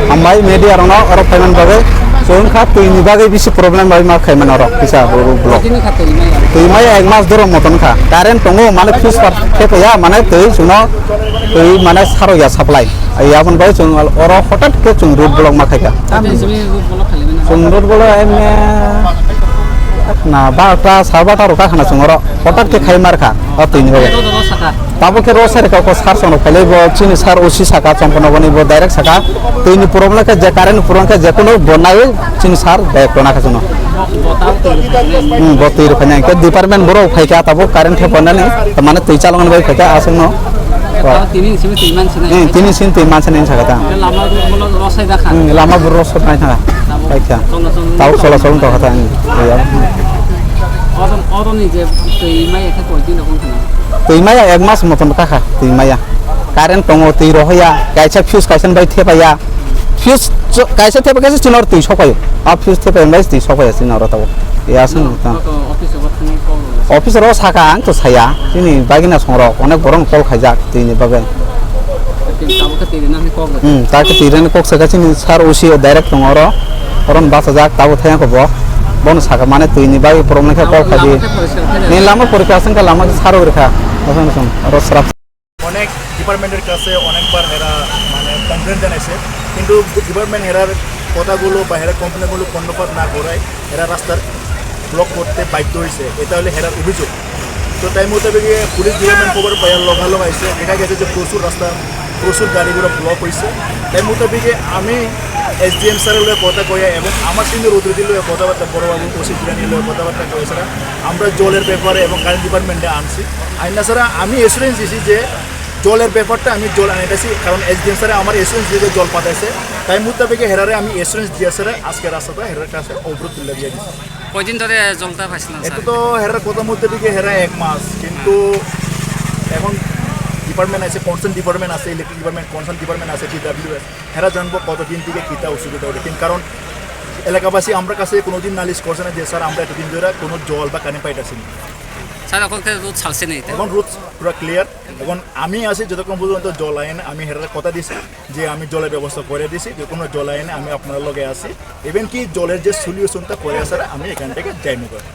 Hamari media orang orang payment bagai, soalnya kat Twini bagai bisa problem bagai mak payment orang bisa blok. Twini ya ekmas dorong motor kah, karen tunggu mana fuse part ya mana tuh cuma tuh mana saru ya supply, ya pun bagai cuma orang hotel ke cuma road blok mak kah. Cuma road blok emnya, nah bahasa sahabat orang kah karena cuma orang hotel ke kaya marka, Twini bagai. Tapi ke Rosawi kalau sar sono kali bo cini sar usi saka campur boni bo direct saka Twini problem ke jakaren problem ke jakuno bonai cini sar direct kona ke sono. Botir kanya ke department boro faika tapi karen ke pona nih teman itu calongan baik faika asing no. Tini sin timan sini saka ta. Lama boro Rosawi naik saka. Faika. Tahu solo tuh kata ini. Orang ni je Twini ya kita kuatin dong kan. Twini ya ekmas motor kah Twini ya. Karen tongo tiro ya, kaisa fuse kaisa baik tiap ya. Fuse kaisa tiap kaisa cina orang tuh ya. Fuse tiap yang baik tuh ya cina orang tahu. Ya sen. Office orang saka angkut saya. Ini bagian asmoro, onek borong call kajak Twini bagai. Tak ketiran kok saka cini sar usi direct tongoro. Orang bahasa jak tahu thayang kok bonus saka mana Twini bagai problem ke call kaji. Nih lama purification ke lama saru berkah. Harus serap. অনেক ডিপার্টমেন্টের কাছে অনেকবার এরা মানে complain জানাইছে কিন্তু department error কথাগুলো বা এরা কোম্পানিগুলো কর্ণপাত না করায় এরা রাস্তার ব্লক করতে বাধ্য হয়েছে এটা হলে হেরার অভিযোগ তো তাই মোতাবেক পুলিশ ডিপার্টমেন্ট খবর পাইয়ার লগালগ আইছে দেখা গেছে যে প্রচুর গাড়িগুলো ব্লক হয়েছে তাই মোতাবেক আমি SDM স্যারের লয়ে কথা কইয়া এবং আমার সঙ্গে রুদ্রদির লয়ে কথাবার্তা বড়বাবু ওসি জিরানির লয়ে কথাবার্তা কয়েছে আমরা জলের ব্যাপারে এবং কারেন্ট ডিপার্টমেন্টে আনছি আইনা ছাড়া আমি এসুরেন্স দিছি যে জলের ব্যাপারটা আমি জল আনাইতেছি কারণ SDM স্যারে আমার এসুরেন্স দিয়ে জল পাঠাইছে তাই মোতাবেক হেরারে আমি এসুরেন্স দিয়ে স্যারে আজকে রাস্তাটা হেরার কাছে অবরোধ তুলে দিয়ে দিচ্ছি কয়দিন ধরে জলটা পাইছিলেন এটা তো হেরার কথা মোতাবেক হেরা 1 মাস কিন্তু এখন ডিপার্টমেন্ট আছে কনসার্ন ডিপার্টমেন্ট আছে ইলেকট্রিক ডিপার্টমেন্ট কনসার্ন ডিপার্টমেন্ট আছে DWS হেরা জানবো কতদিন থেকে কিতা অসুবিধা হবে কিন্তু কারণ এলাকাবাসী আমরা কাছে কোনোদিন নালিশ করছে না যে স্যার আমরা এতদিন ধরে কোনো জল বা কারেন্ট পাইতেছি না স্যার এখন রুট ছাড়ছে না এখন রুট পুরো ক্লিয়ার এখন আমি আছি যতক্ষণ পর্যন্ত জল আইনে আমি হেরার কথা দিছি যে আমি জলের ব্যবস্থা করে দিছি যে কোনো জল আইনে আমি আপনার লগে আছি ইভেন কি জলের যে সলিউশনটা করে আছে আমি এখান থেকে যাইনি করে